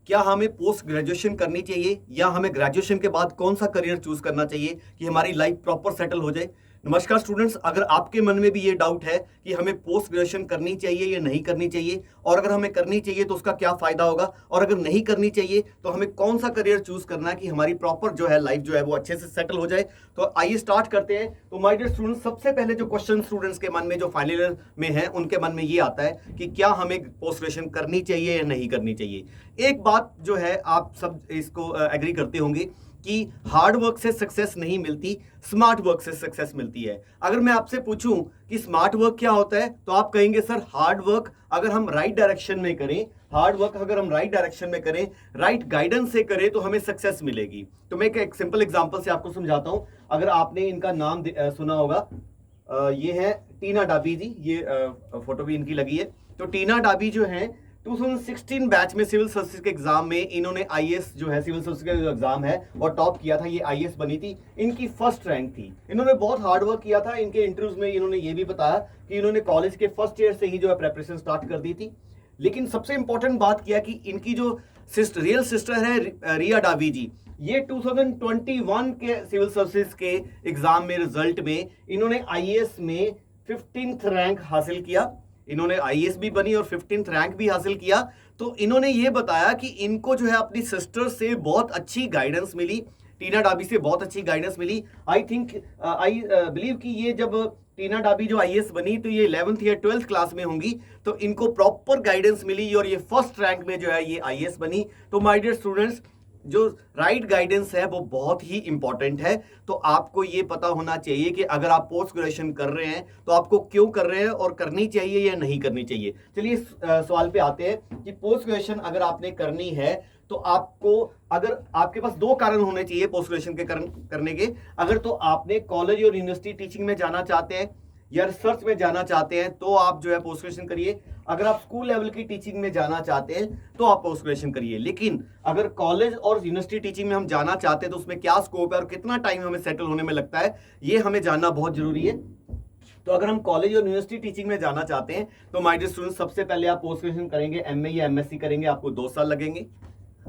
क्या हमें post graduation करनी चाहिए या हमें ग्रेजुएशन के बाद कौन सा करियर चूज करना चाहिए कि हमारी लाइफ प्रॉपर सेटल हो जाए। नमस्कार स्टूडेंट्स, अगर आपके मन में भी ये डाउट है कि हमें पोस्ट ग्रेजुएशन करनी चाहिए या नहीं करनी चाहिए, और अगर हमें करनी चाहिए तो उसका क्या फायदा होगा, और अगर नहीं करनी चाहिए तो हमें कौन सा करियर चूज करना है कि हमारी प्रॉपर जो है लाइफ जो है वो अच्छे से सेटल हो जाए, तो आइए स्टार्ट करते हैं। तो माय डियर स्टूडेंट्स, सबसे पहले जो क्वेश्चन स्टूडेंट्स के मन में जो फाइनल ईयर में है उनके मन में ये आता है कि क्या हमें पोस्ट ग्रेजुएशन करनी चाहिए या नहीं करनी चाहिए। एक बात जो है आप सब इसको एग्री करते होंगे कि हार्ड वर्क से सक्सेस नहीं मिलती, स्मार्ट वर्क से सक्सेस मिलती है। अगर मैं आपसे पूछूं कि स्मार्ट वर्क क्या होता है तो आप कहेंगे सर हार्ड वर्क अगर हम राइट डायरेक्शन में करें, हार्ड वर्क अगर हम राइट डायरेक्शन में करें, राइट गाइडेंस से करें तो हमें सक्सेस मिलेगी। तो मैं एक सिंपल एग्जांपल से आपको समझाता हूं। अगर आपने इनका नाम सुना होगा, ये है टीना डाबी जी, ये फोटो भी इनकी लगी है। तो टीना डाबी जो है 2016 बैच में सिविल सर्विसेज के एग्जाम में इन्होंने आईएएस जो है सिविल सर्विसेज का जो एग्जाम है और टॉप किया था, ये आईएएस बनी थी, इनकी फर्स्ट रैंक थी। इन्होंने बहुत हार्ड वर्क किया था। इनके इंटरव्यूज में इन्होंने ये भी बताया कि इन्होंने कॉलेज के फर्स्ट ईयर से ही जो है प्रेपरेशन स्टार्ट कर दी थी। लेकिन सबसे इंपॉर्टेंट बात किया कि इनकी जो रियल सिस्टर है रिया डाबी जी, ये 2021 के सिविल सर्विसेज के एग्जाम में रिजल्ट में इन्होंने आईएएस में 15th रैंक हासिल किया। इन्होंने आईएएस भी बनी और 15th रैंक भी हासिल किया। तो इन्होंने ये बताया कि इनको जो है अपनी सिस्टर से बहुत अच्छी गाइडेंस मिली, टीना डाबी से बहुत अच्छी गाइडेंस मिली। आई बिलीव कि ये जब टीना डाबी जो आईएएस बनी तो ये 11th या 12th क्लास में होंगी, तो इनको प्रॉपर गाइडेंस मिली और ये फर्स्ट रैंक में जो है ये आईएएस बनी। तो माय डियर स्टूडेंट्स, जो राइट गाइडेंस है वो बहुत ही इंपॉर्टेंट है। तो आपको ये पता होना चाहिए कि अगर आप पोस्ट ग्रेजुएशन कर रहे हैं तो आपको क्यों कर रहे हैं और करनी चाहिए या नहीं करनी चाहिए। चलिए सवाल पे आते हैं कि पोस्ट ग्रेजुएशन अगर आपने करनी है तो आपको, अगर आपके पास दो कारण होने चाहिए पोस्ट ग्रेजुएशन के करने के। अगर तो आपने कॉलेज और यूनिवर्सिटी टीचिंग में जाना चाहते हैं या रिसर्च में जाना चाहते हैं तो आप जो है पोस्ट ग्रेजुएशन करिए। अगर आप स्कूल लेवल की टीचिंग में जाना चाहते हैं तो आप पोस्ट ग्रेजुएशन करिए। लेकिन अगर कॉलेज और यूनिवर्सिटी टीचिंग में हम जाना चाहते हैं तो उसमें क्या स्कोप है और कितना टाइम हमें सेटल होने में लगता है, ये हमें जानना बहुत जरूरी है। तो अगर हम कॉलेज और यूनिवर्सिटी टीचिंग में जाना चाहते हैं तो माय डियर स्टूडेंट्स, सबसे पहले आप पोस्ट ग्रेजुएशन करेंगे, एमए या एमएससी करेंगे, आपको 2 साल लगेंगे।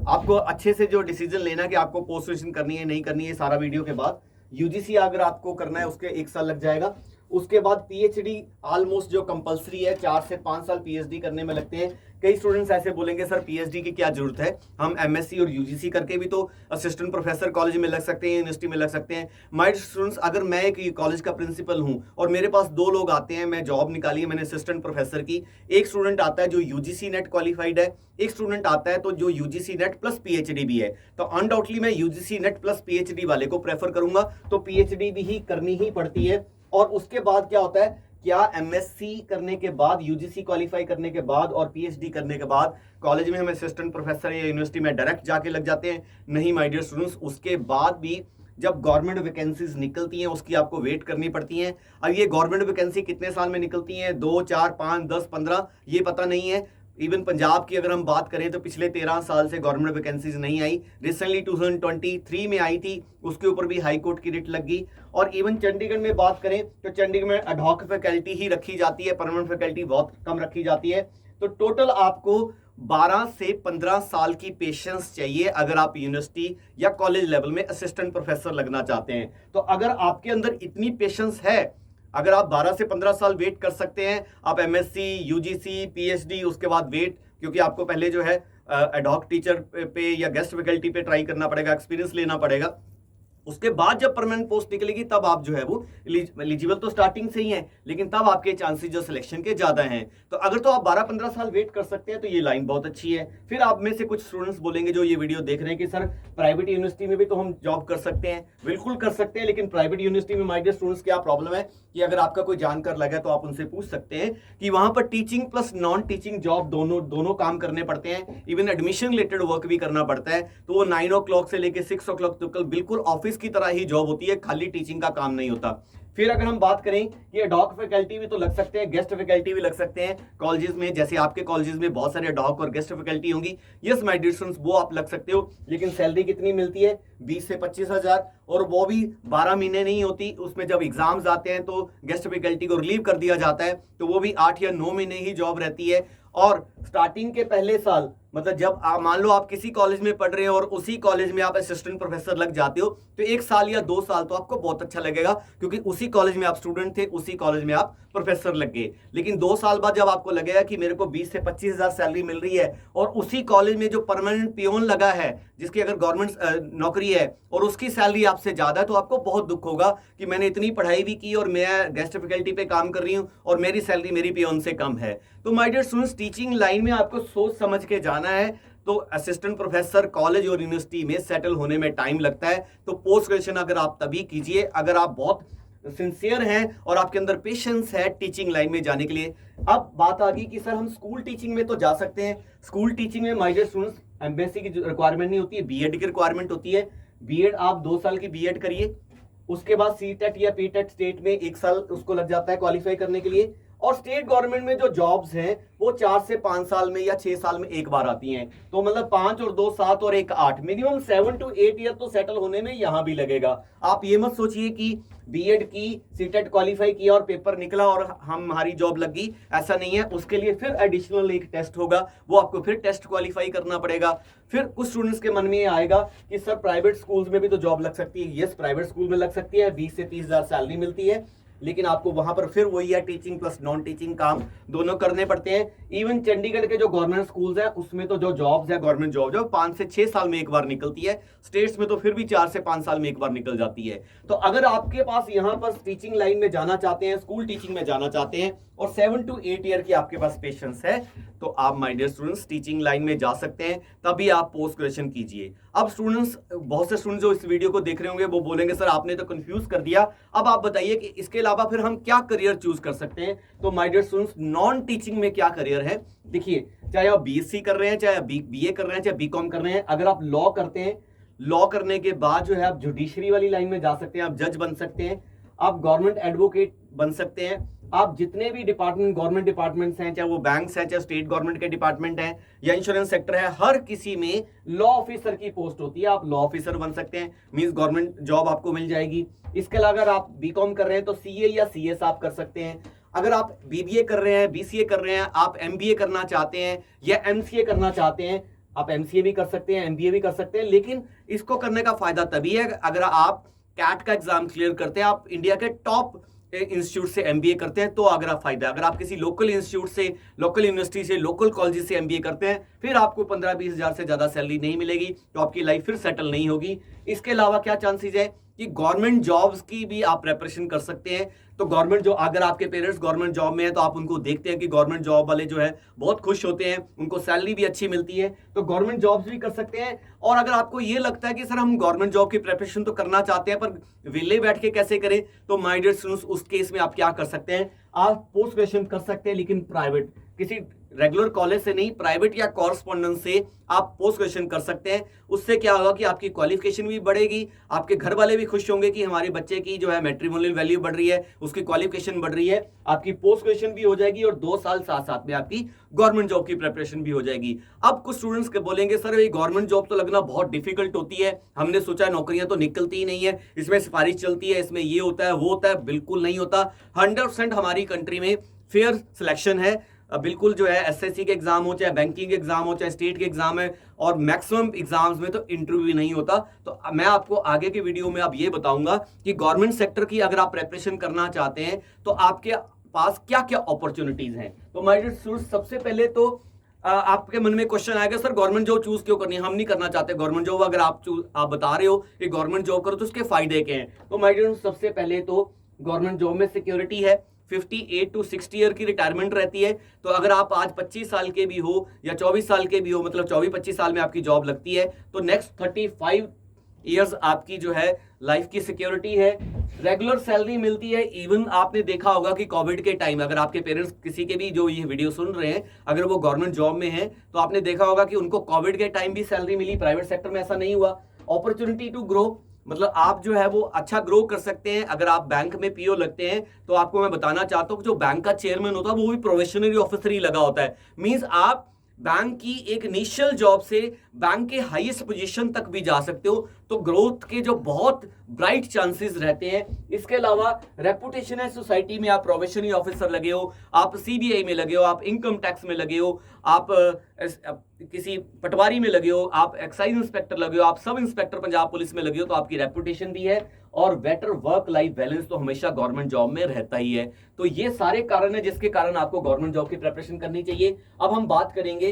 आपको अच्छे से जो डिसीजन लेना है कि आपको पोस्ट ग्रेजुएशन करनी है नहीं करनी है, सारा वीडियो के बाद। यूजीसी अगर आपको करना है उसके 1 साल लग जाएगा। उसके बाद पीएचडी ऑलमोस्ट जो कंपलसरी है, 4 से 5 साल पीएचडी करने में लगते हैं। कई स्टूडेंट्स ऐसे बोलेंगे सर पीएचडी की क्या जरूरत है, हम एमएससी और यूजीसी करके भी तो असिस्टेंट प्रोफेसर कॉलेज में लग सकते हैं, यूनिवर्सिटी में लग सकते हैं। माय स्टूडेंट्स, अगर मैं एक कॉलेज का प्रिंसिपल हूं और मेरे पास 2 लोग आते हैं, मैं जॉब निकाली है मैंने असिस्टेंट प्रोफेसर की, एक स्टूडेंट आता है जो यूजीसी नेट क्वालिफाइड है, एक स्टूडेंट आता है तो जो यूजीसी नेट प्लस पीएचडी भी है, तो अनडाउटली मैं यूजीसी नेट प्लस पीएचडी वाले को प्रेफर करूंगा। तो पीएचडी भी ही करनी ही पड़ती है। और उसके बाद क्या होता है, क्या एमएससी करने के बाद, यूजीसी क्वालिफाई करने के बाद और पीएचडी करने के बाद कॉलेज में हम असिस्टेंट प्रोफेसर या यूनिवर्सिटी में डायरेक्ट जाके लग जाते हैं? नहीं माय डियर स्टूडेंट्स, उसके बाद भी जब गवर्नमेंट वैकेंसीज निकलती हैं उसकी आपको वेट करनी पड़ती हैं। अब ये गवर्नमेंट वैकेंसी कितने साल में निकलती हैं, 2, 4, 5, 10, 15, ये पता नहीं है। इवन पंजाब की अगर हम बात करें तो पिछले 13 साल से गवर्नमेंट वैकेंसीज नहीं आई, रिसेंटली 2023 में आई थी, उसके ऊपर भी हाई कोर्ट की रिट लग गई। और इवन चंडीगढ़ में बात करें तो चंडीगढ़ में एडहॉक फैकल्टी ही रखी जाती है, परमानेंट फैकल्टी बहुत कम रखी जाती है। तो टोटल आपको 12 से 15 साल की पेशेंस चाहिए अगर आप यूनिवर्सिटी या कॉलेज लेवल में असिस्टेंट प्रोफेसर लगना चाहते हैं। तो अगर आपके अंदर इतनी पेशेंस है, अगर आप 12 से 15 साल वेट कर सकते हैं, आप एमएससी, यूजीसी, पीएचडी, उसके बाद वेट, क्योंकि आपको पहले जो है एडहॉक टीचर पे या गेस्ट फैकल्टी पे ट्राई करना पड़ेगा, एक्सपीरियंस लेना पड़ेगा। उसके बाद जब परमानेंट पोस्ट निकलेगी तब आप जो है वो एलिजिबल तो स्टार्टिंग से ही हैं, लेकिन तब आपके चांसेस जो सिलेक्शन के ज्यादा हैं। तो अगर तो आप 12-15 साल वेट कर सकते हैं तो ये लाइन बहुत अच्छी है। फिर आप में से कुछ स्टूडेंट्स बोलेंगे जो ये वीडियो देख रहे हैं कि सर प्राइवेट यूनिवर्सिटी में भी तो हम जॉब कर सकते हैं। बिल्कुल कर सकते हैं, लेकिन प्राइवेट यूनिवर्सिटी में माय डियर स्टूडेंट्स क्या प्रॉब्लम है कि अगर आपका कोई जानकार लगा तो आप उनसे पूछ सकते हैं कि वहां पर teaching plus non teaching job दोनों काम करने पड़ते हैं। इवन एडमिशन रिलेटेड वर्क भी करना पड़ता है। तो वो 9 o'clock से लेकर 6 o'clock तक बिल्कुल ऑफिस की तरह ही जॉब होती है, खाली टीचिंग का काम नहीं होता। फिर अगर हम बात करें कि एडहॉक फैकल्टी भी तो लग सकते हैं, गेस्ट फैकल्टी भी लग सकते हैं कॉलेजेस में, जैसे आपके कॉलेजेस में बहुत सारे एडहॉक और गेस्ट फैकल्टी होंगी। यस माय डियर स्टूडेंट्स, वो आप लग सकते हो, लेकिन सैलरी कितनी मिलती है? 20 से 25 हजार, और वो भी 12 महीने नहीं होती। उसमें जब एग्जाम्स आते हैं तो गेस्ट फैकल्टी को रिलीव कर दिया जाता है, तो वो भी 8 या 9 महीने ही जॉब रहती है। और स्टार्टिंग के पहले साल मतलब जब मान लो आप किसी कॉलेज में पढ़ रहे हैं और उसी कॉलेज में आप असिस्टेंट प्रोफेसर लग जाते हो, तो 1 साल या 2 साल तो आपको बहुत अच्छा लगेगा, क्योंकि उसी कॉलेज में आप स्टूडेंट थे, उसी कॉलेज में आप प्रोफेसर लग गए। लेकिन 2 साल बाद जब आपको लगेगा कि मेरे को 20 से 25 हजार सैलरी मिल रही है, और उसी कॉलेज में जो परमानेंट पियोन लगा है, जिसकी अगर गवर्नमेंट नौकरी है, और उसकी सैलरी आपसे ज्यादा है, तो आपको बहुत दुख होगा कि मैंने इतनी पढ़ाई भी की और मैं गेस्ट फैकल्टी पे काम कर रही हूँ और मेरी सैलरी मेरी पियोन से कम है। तो my dear students, teaching line में आपको सोच समझ के जाना है। तो असिस्टेंट प्रोफेसर कॉलेज और यूनिवर्सिटी में सेटल होने में टाइम लगता है, तो पोस्ट ग्रेजुएशन अगर आप तभी कीजिए अगर आप बहुत सिंसियर हैं और आपके अंदर पेशेंस है टीचिंग लाइन में जाने के लिए। अब बात आ गई कि सर हम स्कूल टीचिंग में तो जा सकते हैं। स्कूल टीचिंग में माय डियर स्टूडेंट्स एमबीएससी की रिक्वायरमेंट नहीं होती है, बीएड की रिक्वायरमेंट होती है। बीएड आप 2 साल की बीएड करिए, उसके बाद सीटेट या पीटेट स्टेट में 1 साल उसको लग जाता है क्वालिफाई करने के लिए। और स्टेट गवर्नमेंट में जो जॉब्स हैं वो 4 से 5 साल में या 6 साल में एक बार आती हैं। तो मतलब 5 और 2 7 और 1 8, मिनिमम 7 to 8 ईयर तो सेटल होने में यहां भी लगेगा। आप ये मत सोचिए कि बीएड की, सीटेट क्वालिफाई किया और पेपर निकला और हमारी जॉब लग गई, ऐसा नहीं है। उसके लिए फिर एडिशनल एक टेस्ट होगा, वो आपको फिर टेस्ट क्वालिफाई करना पड़ेगा। फिर कुछ स्टूडेंट्स के मन में ये आएगा कि सर प्राइवेट स्कूल्स में भी तो जॉब लग सकती है। यस, प्राइवेट स्कूल में लग सकती है, 20 से 30 हजार सैलरी मिलती है, लेकिन आपको वहां पर फिर वही है, टीचिंग प्लस नॉन टीचिंग काम दोनों करने पड़ते हैं। इवन चंडीगढ़ के जो गवर्नमेंट स्कूल्स हैं उसमें तो जो जॉब्स है, गवर्नमेंट जॉब जो 5 से 6 साल में एक बार निकलती है, स्टेट्स में तो फिर भी 4 से 5 साल में एक बार निकल जाती है। तो अगर आपके पास यहां पर टीचिंग लाइन में जाना चाहते हैं, स्कूल टीचिंग में जाना चाहते हैं और 7 to 8 ईयर की आपके पास पेशेंस है, तो आप my dear students teaching line में जा सकते हैं, तभी आप पोस्ट ग्रेजुएशन कीजिए। अब स्टूडेंट्स, बहुत से स्टूडेंट्स जो इस वीडियो को देख रहे होंगे वो बोलेंगे सर आपने तो कंफ्यूज कर दिया, अब आप बताइए कि इसके अलावा फिर हम क्या करियर चूज कर सकते हैं। तो my dear students, non teaching में क्या करियर है, देखिए, चाहे आप बीएससी कर रहे हैं, चाहे बीए कर रहे हैं, चाहे बीकॉम कर रहे हैं, अगर आप लॉ करते हैं, लॉ करने के बाद जो है आप जुडिशरी वाली लाइन में जा सकते हैं, आप जज बन सकते हैं, आप गवर्नमेंट एडवोकेट बन सकते हैं, आप जितने भी डिपार्टमेंट, गवर्नमेंट डिपार्टमेंट्स हैं, चाहे वो बैंक्स हैं, चाहे स्टेट गवर्नमेंट के डिपार्टमेंट हैं या इंश्योरेंस सेक्टर है, हर किसी में लॉ ऑफिसर की पोस्ट होती है, आप लॉ ऑफिसर बन सकते हैं, मींस गवर्नमेंट जॉब आपको मिल जाएगी। इसके अलावा अगर आप बीकॉम कर रहे हैं तो सीए या सीएस आप कर सकते हैं। अगर आप बीबीए कर रहे हैं, बीसीए कर रहे हैं, आप एमबीए करना चाहते हैं या एमसीए करना चाहते हैं, आप एमसीए भी कर सकते हैं, एमबीए भी कर सकते हैं। लेकिन इसको करने का फायदा तभी है अगर आप कैट का एग्जाम क्लियर करते हैं, आप इंडिया के टॉप इंस्टीट्यूट से एमबीए करते हैं, तो अगर आप फायदा। अगर आप किसी लोकल इंस्टीट्यूट से, लोकल यूनिवर्सिटी से, लोकल कॉलेज से एमबीए करते हैं, फिर आपको 15-20 हजार से ज्यादा सैलरी नहीं मिलेगी, तो आपकी लाइफ फिर सेटल नहीं होगी। इसके अलावा क्या चांसेस है कि गवर्नमेंट जॉब्स की भी आप प्रिपरेशन कर सकते हैं। तो गवर्नमेंट जो, अगर आपके पेरेंट्स गवर्नमेंट जॉब में है तो आप उनको देखते हैं कि गवर्नमेंट जॉब वाले जो है बहुत खुश होते हैं, उनको सैलरी भी अच्छी मिलती है, तो गवर्नमेंट जॉब्स भी कर सकते हैं। और अगर आपको ये लगता है कि सर हम गवर्नमेंट जॉब की प्रिपरेशन तो करना चाहते हैं पर विले बैठ के कैसे करें, तो माय डियर स्टूडेंट्स, उस केस में आप क्या कर सकते हैं, आप पोस्ट ग्रेजुएशन कर सकते हैं, लेकिन प्राइवेट, किसी रेगुलर कॉलेज से नहीं, प्राइवेट या कॉरस्पॉन्डेंस से आप पोस्ट ग्रेजुएशन कर सकते हैं। उससे क्या होगा कि आपकी क्वालिफिकेशन भी बढ़ेगी, आपके घर वाले भी खुश होंगे कि हमारे बच्चे की जो है मैट्रिमोनियल वैल्यू बढ़ रही है, उसकी क्वालिफिकेशन बढ़ रही है, आपकी पोस्ट ग्रेजुएशन भी हो जाएगी और 2 साल साथ साथ में आपकी गवर्नमेंट जॉब की प्रिपरेशन भी हो जाएगी। अब कुछ स्टूडेंट्स के बोलेंगे सर ये गवर्नमेंट जॉब तो लगना बहुत डिफिकल्ट होती है, हमने सोचा नौकरियां तो निकलती ही नहीं है, इसमें सिफारिश चलती है, इसमें ये होता है वो होता है। बिल्कुल नहीं होता। 100% हमारी कंट्री में फेयर सिलेक्शन है, बिल्कुल जो है एसएससी के एग्जाम हो, चाहे बैंकिंग के एग्जाम हो, चाहे स्टेट के एग्जाम है, और मैक्सिमम एग्जाम्स में तो इंटरव्यू नहीं होता। तो मैं आपको आगे के वीडियो में अब ये बताऊंगा कि गवर्नमेंट सेक्टर की अगर आप प्रिपरेशन करना चाहते हैं तो आपके पास क्या क्या अपॉर्चुनिटीज हैं। तो माय डियर स्टूडेंट्स, सबसे पहले तो आपके मन में क्वेश्चन आएगा सर गवर्नमेंट जॉब चूज क्यों करनी है, हम नहीं करना चाहते गवर्नमेंट जॉब। अगर आप बता रहे हो कि गवर्नमेंट जॉब करो तो उसके फायदे क्या हैं। तो माय डियर, सबसे पहले तो गवर्नमेंट जॉब में सिक्योरिटी है, 58 to 60 ईयर की रिटायरमेंट रहती है। तो अगर आप आज 25 साल के भी हो या 24 साल के भी हो, मतलब 24-25 साल में आपकी जॉब लगती है, तो नेक्स्ट 35 ईयर्स आपकी जो है लाइफ की सिक्योरिटी है। रेगुलर सैलरी मिलती है। इवन आपने देखा होगा कि कोविड के टाइम अगर आपके पेरेंट्स, किसी के भी जो ये वीडियो सुन रहे हैं, अगर वो गवर्नमेंट जॉब में हैं, तो आपने देखा होगा कि उनको कोविड के टाइम भी सैलरी मिली। प्राइवेट सेक्टर में ऐसा नहीं हुआ। अपॉर्चुनिटी टू ग्रो, मतलब आप जो है वो अच्छा ग्रो कर सकते हैं। अगर आप बैंक में पीओ लगते हैं तो आपको मैं बताना चाहता हूं कि जो बैंक का चेयरमैन होता है वो भी प्रोबेशनरी ऑफिसर ही लगा होता है। मींस आप बैंक की एक इनिशियल जॉब से बैंक के हाईएस्ट पोजीशन तक भी जा सकते हो। तो ग्रोथ के जो बहुत ब्राइट चांसेस रहते हैं। इसके अलावा रेपुटेशन है सोसाइटी में, आप प्रोबेशनरी ऑफिसर लगे हो, आप सीबीआई में लगे हो, आप इनकम टैक्स में लगे हो, आप किसी पटवारी में लगे हो, आप एक्साइज इंस्पेक्टर लगे हो, आप सब इंस्पेक्टर पंजाब पुलिस में लगे हो, तो आपकी रेपुटेशन भी है और बेटर वर्क लाइफ बैलेंस तो हमेशा गवर्नमेंट जॉब में रहता ही है। तो ये सारे कारण है जिसके कारण आपको गवर्नमेंट जॉब की प्रिपरेशन करनी चाहिए। अब हम बात करेंगे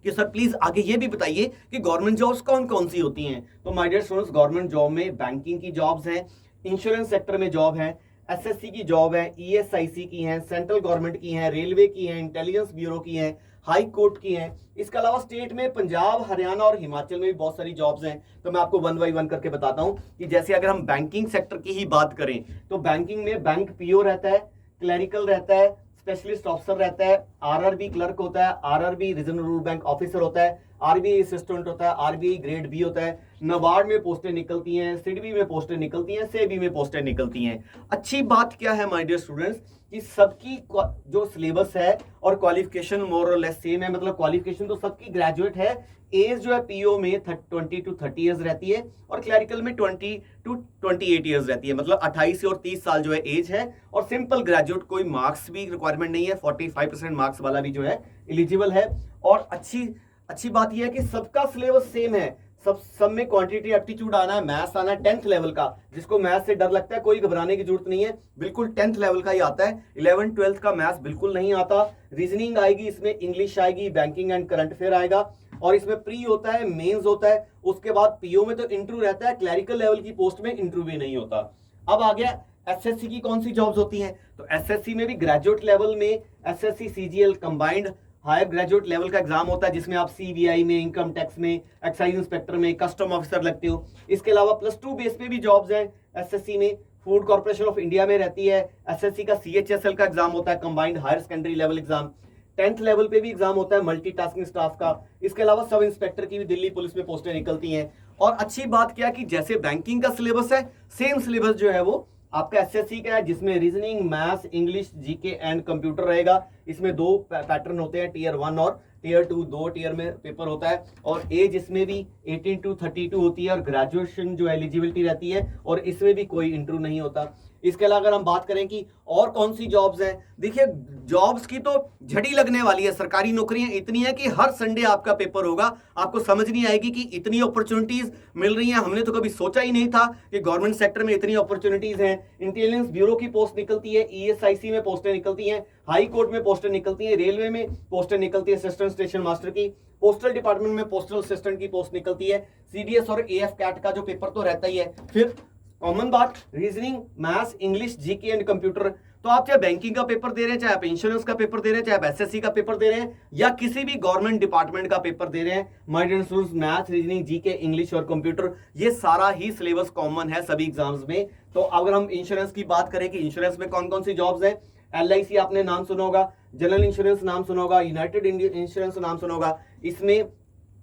कि सर प्लीज आगे ये भी बताइए कि गवर्नमेंट जॉब्स कौन कौन सी होती हैं। तो my dear students, government job में बैंकिंग की जॉब्स हैं, इंश्योरेंस सेक्टर में जॉब है, एसएससी की जॉब है, ईएसआईसी की हैं, सेंट्रल गवर्नमेंट की हैं, रेलवे की हैं, इंटेलिजेंस ब्यूरो की हैं, हाई कोर्ट की हैं। इसके अलावा स्टेट में पंजाब, हरियाणा और हिमाचल में भी बहुत सारी जॉब्स हैं। तो मैं आपको वन बाई वन करके बताता हूं कि जैसे अगर हम बैंकिंग सेक्टर की ही बात करें तो बैंकिंग में बैंक पीओ रहता है, क्लरिकल रहता है, स्पेशलिस्ट ऑफिसर रहता है, आरआरबी क्लर्क होता है, RRB regional rural bank officer होता है, आरबीआई असिस्टेंट होता है, आरबीआई ग्रेड बी होता है, नबार्ड में पोस्टें निकलती हैं, सिडबी में पोस्टें निकलती हैं, सेबी में पोस्टें निकलती हैं। अच्छी बात क्या है माय डियर स्टूडेंट्स कि सबकी जो सिलेबस है और क्वालिफिकेशन मोर और लेस सेम है, मतलब क्वालिफिकेशन तो सबकी ग्रेजुएट है। एज जो है पीओ में 20 to 30 ईयर्स रहती है और क्लरिकल में 20 to 28 ईयर्स रहती है, मतलब 28 और 30 साल जो है एज है। और सिंपल ग्रेजुएट, कोई मार्क्स भी रिक्वायरमेंट नहीं है, 45% मार्क्स वाला भी जो है एलिजिबल है। और अच्छी बात यह है कि सबका सिलेबस सेम है, सब में क्वांटिटी एप्टीट्यूड आना है, मैथ्स आना है 10th लेवल का। जिसको मैथ्स से डर लगता है कोई घबराने की जरूरत नहीं है, बिल्कुल 10th लेवल का ही आता है। 11th 12th का मैथ्स बिल्कुल नहीं आता। रीजनिंग आएगी, इसमें इंग्लिश आएगी, बैंकिंग एंड करंट अफेयर आएगा, और इसमें प्री होता है, मेंस होता है, उसके बाद पीओ में तो इंटरव्यू रहता है, क्लरिकल लेवल की पोस्ट में इंटरव्यू भी नहीं होता। अब आ गया एसएससी की कौन सी जॉब्स होती हैं। तो एसएससी में भी ग्रेजुएट लेवल में SSC CGL combined higher graduate level का एग्जाम होता है, जिसमें आप सीबीआई में, इनकम टैक्स में, एक्साइज इंस्पेक्टर में, कस्टम ऑफिसर लगते हो। इसके अलावा +2 बेस पे भी जॉब्स हैं एसएससी में। फूड कॉर्पोरेशन ऑफ इंडिया में रहती है। एसएससी का सीएचएसएल का एग्जाम होता है, combined higher secondary level exam. 10th level पे भी एग्जाम होता है, मल्टीटास्किंग स्टाफ का। इसके अलावा सब इंस्पेक्टर की भी दिल्ली पुलिस में पोस्टें निकलती हैं। और अच्छी बात क्या कि जैसे बैंकिंग का सिलेबस है, सेम सिलेबस जो है वो आपका एसएससी का है, जिसमें reasoning, maths, English, GK and computer रहेगा। इसमें 2 पैटर्न होते हैं, टियर 1 और टियर 2, 2 टियर में पेपर होता है। और एज इसमें भी 18 to 32 होती है, और ग्रेजुएशन जो एलिजिबिलिटी रहती है, और इसमें भी कोई इंटरव्यू नहीं होता। इसके अलावा अगर हम बात करें कि और कौन सी जॉब्स हैं, देखिए जॉब्स की तो झड़ी लगने वाली है। सरकारी नौकरियां इतनी है कि हर संडे आपका पेपर होगा, आपको समझ नहीं आएगी कि इतनी अपॉर्चुनिटीज मिल रही हैं। हमने तो कभी सोचा ही नहीं था कि गवर्नमेंट सेक्टर में इतनी अपॉर्चुनिटीज हैं। इंटेलिजेंस ब्यूरो की पोस्ट निकलती है, ईएसआईसी में पोस्टें निकलती हैं, हाई कोर्ट में पोस्टें निकलती हैं, रेलवे में पोस्टें निकलती है असिस्टेंट स्टेशन मास्टर की, पोस्टल डिपार्टमेंट में पोस्टल असिस्टेंट की पोस्ट निकलती है, सीडीएस और एएफ कैट का जो पेपर तो रहता ही है। फिर कॉमन बात, reasoning, maths, English, GK and computer. तो आप चाहे बैंकिंग का पेपर दे रहे हैं, चाहे आप इंश्योरेंस का पेपर दे रहे हैं, चाहे आप एसएससी का पेपर दे रहे हैं, या किसी भी गवर्नमेंट डिपार्टमेंट का पेपर दे रहे हैं, my dear students, maths, reasoning, GK, English और कंप्यूटर, ये सारा ही सिलेबस कॉमन है सभी एग्जाम्स में। तो अगर हम इंश्योरेंस की बात करें कि इंश्योरेंस में कौन कौन सी जॉब्स है, एलआईसी आपने नाम सुना होगा, जनरल इंश्योरेंस नाम सुना होगा, यूनाइटेड इंश्योरेंस नाम सुना होगा। इसमें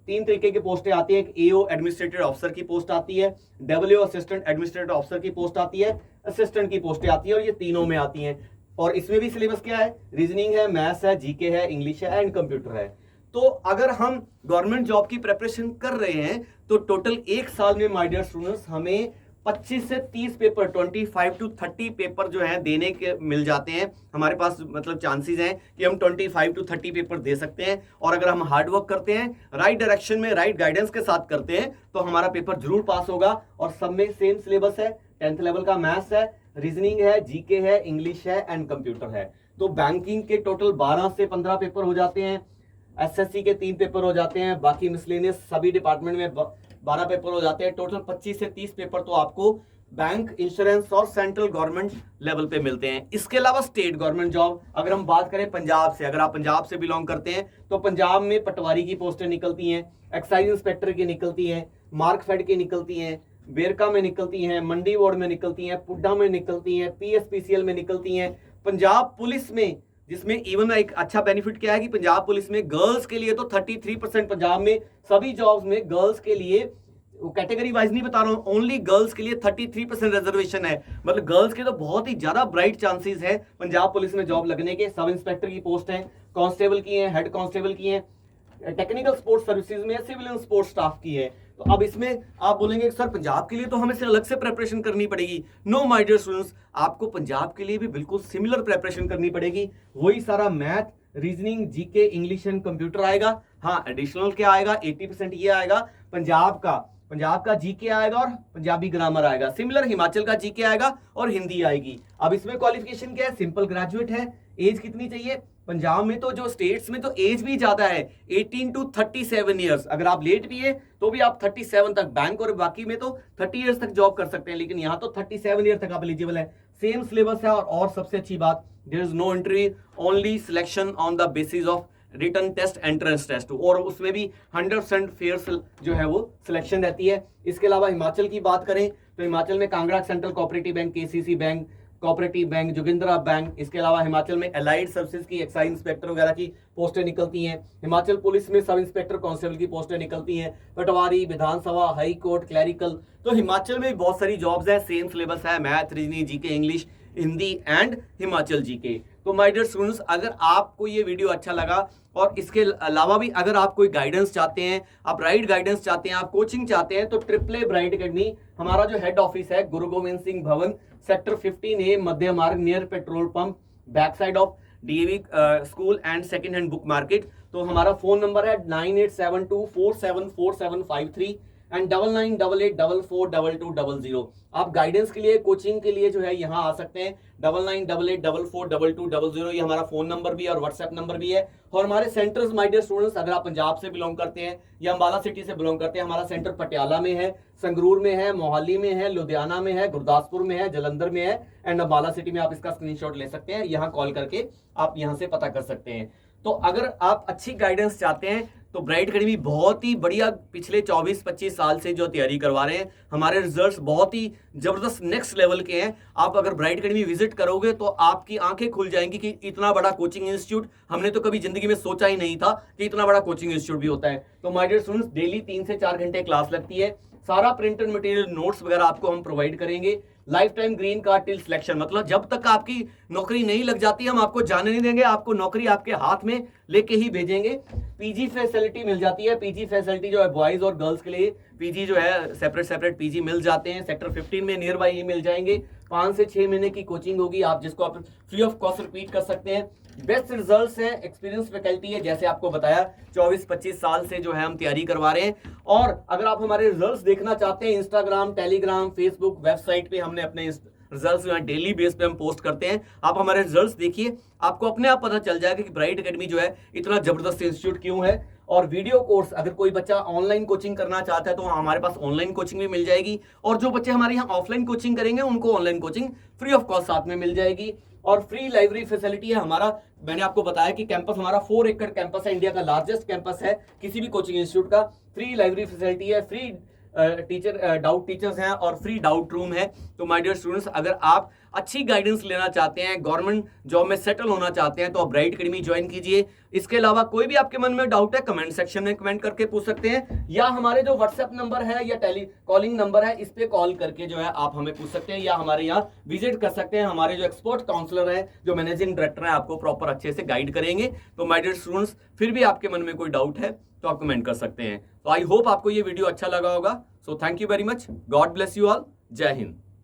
3 तरीके की पोस्टें आती है, एक एओ एडमिनिस्ट्रेटिव ऑफिसर की पोस्ट आती है, डब्ल्यू असिस्टेंट एडमिनिस्ट्रेटिव ऑफिसर की पोस्ट आती है, असिस्टेंट की पोस्टें आती है, और ये तीनों में आती हैं। और इसमें भी सिलेबस क्या है, रीजनिंग है, मैथ्स है, जीके है, इंग्लिश है एंड कंप्यूटर है। तो अगर हम गवर्नमेंट जॉब की प्रिपरेशन कर रहे हैं तो टोटल 1 साल में माय डियर स्टूडेंट्स हमें 25 से 30 पेपर, 25 to 30 पेपर जो है देने के मिल जाते हैं। हमारे पास मतलब चांसेस हैं कि हम 25 to 30 पेपर दे सकते हैं। और अगर हम हार्ड वर्क करते हैं, राइट डायरेक्शन में, राइट गाइडेंस के साथ करते हैं, तो हमारा पेपर जरूर पास होगा। और सब में सेम सिलेबस है, 10th लेवल का मैथ्स है, रीजनिंग है, जीके है, इंग्लिश है एंड कंप्यूटर है। तो बैंकिंग के टोटल 12 से 15 पेपर हो जाते हैं, एसएससी के 3 पेपर हो जाते हैं, बाकी मिसलेनियस सभी डिपार्टमेंट में 12 पेपर हो जाते हैं। टोटल 25 से 30 पेपर तो आपको बैंक, इंश्योरेंस और सेंट्रल गवर्नमेंट लेवल पे मिलते हैं। इसके अलावा स्टेट गवर्नमेंट जॉब, अगर हम बात करें पंजाब से, अगर आप पंजाब से बिलोंग करते हैं तो पंजाब में पटवारी की पोस्टें निकलती हैं, एक्साइज इंस्पेक्टर की निकलती हैं, मार्कफेड की निकलती हैं, बेरका में निकलती हैं, मंडी वार्ड में निकलती हैं, पुड्डा में निकलती हैं, पीएसपीसीएल में निकलती हैं। पंजाब पुलिस में, जिसमें इवन एक अच्छा बेनिफिट क्या है कि पंजाब पुलिस में गर्ल्स के लिए तो 33% पंजाब में सभी जॉब्स में गर्ल्स के लिए, कैटेगरी वाइज नहीं बता रहा हूं, ओनली गर्ल्स के लिए 33% रिजर्वेशन है। मतलब गर्ल्स के तो बहुत ही ज्यादा ब्राइट चांसेस है पंजाब पुलिस में जॉब लगने के। सब इंस्पेक्टर की पोस्ट है, कांस्टेबल की है, हेड कांस्टेबल की है, टेक्निकल स्पोर्ट्स सर्विसेज में, सिविलियन स्पोर्ट्स स्टाफ की है। तो अब इसमें आप बोलेंगे सर पंजाब के लिए तो हमें से अलग से प्रिपरेशन करनी पड़ेगी। नो माय डियर स्टूडेंट्स, आपको पंजाब के लिए भी बिल्कुल सिमिलर प्रिपरेशन करनी पड़ेगी। वही सारा math, reasoning, GK, English and computer आएगा। हाँ, एडिशनल क्या आएगा, 80% ये आएगा पंजाब का जीके आएगा और पंजाबी ग्रामर आएगा। सिमिलर हिमाचल का जीके आएगा और हिंदी आएगी। अब इसमें क्वालिफिकेशन क्या है, सिंपल ग्रेजुएट है। एज कितनी चाहिए, पंजाब में तो जो स्टेट्स में तो एज भी ज्यादा है, 18 to 37 ईयर्स। अगर आप लेट भी है तो भी आप 37 तक, बैंक और बाकी में तो 30 ईयर्स तक जॉब कर सकते हैं, लेकिन यहाँ तो 37 ईयर तक आप एलिजिबल है। सेम सिलेबस है और सबसे अच्छी बात, there is no entry, only selection on the basis of written test, entrance test, और उसमें भी 100% फेयर जो है वो सिलेक्शन रहती है। इसके अलावा हिमाचल की बात करें तो हिमाचल में Kangra central cooperative bank, KCC bank, cooperative bank, Jogindra bank, इसके अलावा हिमाचल में एलाइड सर्विसेज की एक्साइज इंस्पेक्टर वगैरह की पोस्टें निकलती हैं। हिमाचल पुलिस में सब इंस्पेक्टर कांस्टेबल की पोस्टें निकलती हैं, पटवारी, विधानसभा, हाई कोर्ट, क्लैरिकल। तो हिमाचल में बहुत सारी जॉब्स है, सेम सिलेबस है, math, reasoning, GK, English, Hindi and Himachal GK. तो माय डियर स्टूडेंट्स, अगर आपको ये वीडियो अच्छा लगा और इसके अलावा भी अगर आप कोई गाइडेंस चाहते हैं, आप राइट गाइडेंस चाहते हैं, आप कोचिंग चाहते हैं, तो ट्रिपल ए ब्राइट एकेडमी, हमारा जो हेड ऑफिस है गुरु गोविंद सिंह भवन, सेक्टर 15A, मध्य मार्ग, near petrol pump, back side of DAV school and second hand book market. तो हमारा फोन नंबर है 9872474753 एंड 9988442200। आप गाइडेंस के लिए, कोचिंग के लिए जो है यहाँ आ सकते हैं। 9988442200 ये हमारा फोन नंबर भी है और व्हाट्सएप नंबर भी है। और हमारे सेंटर्स, माय डियर स्टूडेंट्स, अगर आप पंजाब से बिलोंग करते हैं या अंबाला सिटी से बिलोंग करते हैं, हमारा सेंटर पटियाला में है, संगरूर में है, मोहाली में है, लुधियाना में है, गुरदासपुर में है, जलंधर में है एंड अंबाला सिटी में। आप इसका स्क्रीनशॉट ले सकते हैं, यहाँ कॉल करके आप यहाँ से पता कर सकते हैं। तो अगर आप अच्छी गाइडेंस चाहते हैं तो ब्राइट एकेडमी बहुत ही बढ़िया पिछले 24-25 साल से जो तैयारी करवा रहे हैं, हमारे रिजल्ट्स बहुत ही जबरदस्त नेक्स्ट लेवल के हैं। आप अगर ब्राइट एकेडमी विजिट करोगे तो आपकी आंखें खुल जाएंगी कि इतना बड़ा कोचिंग इंस्टीट्यूट हमने तो कभी जिंदगी में सोचा ही नहीं था कि इतना बड़ा कोचिंग इंस्टीट्यूट भी होता है। तो माय डियर स्टूडेंट्स, डेली 3 से 4 घंटे क्लास लगती है, सारा प्रिंटेड मटेरियल, नोट्स वगैरह आपको हम प्रोवाइड करेंगे। Life time green card till selection, मतलब जब तक आपकी नौकरी नहीं लग जाती हम आपको जाने नहीं देंगे, आपको नौकरी आपके हाथ में लेके ही भेजेंगे। पीजी फैसिलिटी मिल जाती है, पीजी फैसिलिटी जो है बॉयज और गर्ल्स के लिए पीजी जो है सेपरेट पीजी मिल जाते हैं। सेक्टर 15 में नियर बाई ही मिल जाएंगे। 5 से 6 महीने की कोचिंग होगी, आप जिसको आप फ्री ऑफ कॉस्ट रिपीट कर सकते हैं। बेस्ट रिजल्ट्स है, एक्सपीरियंस फैकल्टी है, जैसे आपको बताया 24-25 साल से जो है हम तैयारी करवा रहे हैं। और अगर आप हमारे रिजल्ट्स देखना चाहते हैं, इंस्टाग्राम, टेलीग्राम, फेसबुक, वेबसाइट पे हमने अपने रिजल्ट्स जो है डेली बेस पे हम पोस्ट करते हैं। आप हमारे रिजल्ट्स देखिए, आपको अपने आप पता चल जाएगा कि ब्राइट एकेडमी जो है इतना जबरदस्त इंस्टीट्यूट क्यों है। और वीडियो कोर्स, अगर कोई बच्चा ऑनलाइन कोचिंग करना चाहता है तो हमारे पास ऑनलाइन कोचिंग भी मिल जाएगी, और जो बच्चे हमारे यहाँ ऑफलाइन कोचिंग करेंगे उनको online coaching free of cost साथ में मिल जाएगी। और फ्री लाइब्रेरी फैसिलिटी है हमारा, मैंने आपको बताया कि कैंपस हमारा 4 एकड़ कैंपस है, इंडिया का लार्जेस्ट कैंपस है किसी भी कोचिंग इंस्टीट्यूट का। फ्री लाइब्रेरी फैसिलिटी है, फ्री डाउट टीचर्स हैं और फ्री डाउट रूम है। तो माय डियर स्टूडेंट्स, अगर आप अच्छी गाइडेंस लेना चाहते हैं, गवर्नमेंट जॉब में सेटल होना चाहते हैं, तो आप ब्राइट एकेडमी ज्वाइन कीजिए। इसके अलावा कोई भी आपके मन में डाउट है, कमेंट सेक्शन में कमेंट करके पूछ सकते हैं, या हमारे जो व्हाट्सएप नंबर है या टेली कॉलिंग नंबर है, इस पे कॉल करके जो है आप हमें पूछ सकते हैं, या हमारे यहाँ विजिट कर सकते हैं। हमारे जो एक्सपर्ट काउंसलर है, जो मैनेजिंग डायरेक्टर है, आपको प्रॉपर अच्छे से गाइड करेंगे। तो माय डियर स्टूडेंट्स, फिर भी आपके मन में कोई डाउट है तो आप कमेंट कर सकते हैं। तो आई होप आपको ये वीडियो अच्छा लगा होगा। So thank you very much, God bless you all, जय हिंद।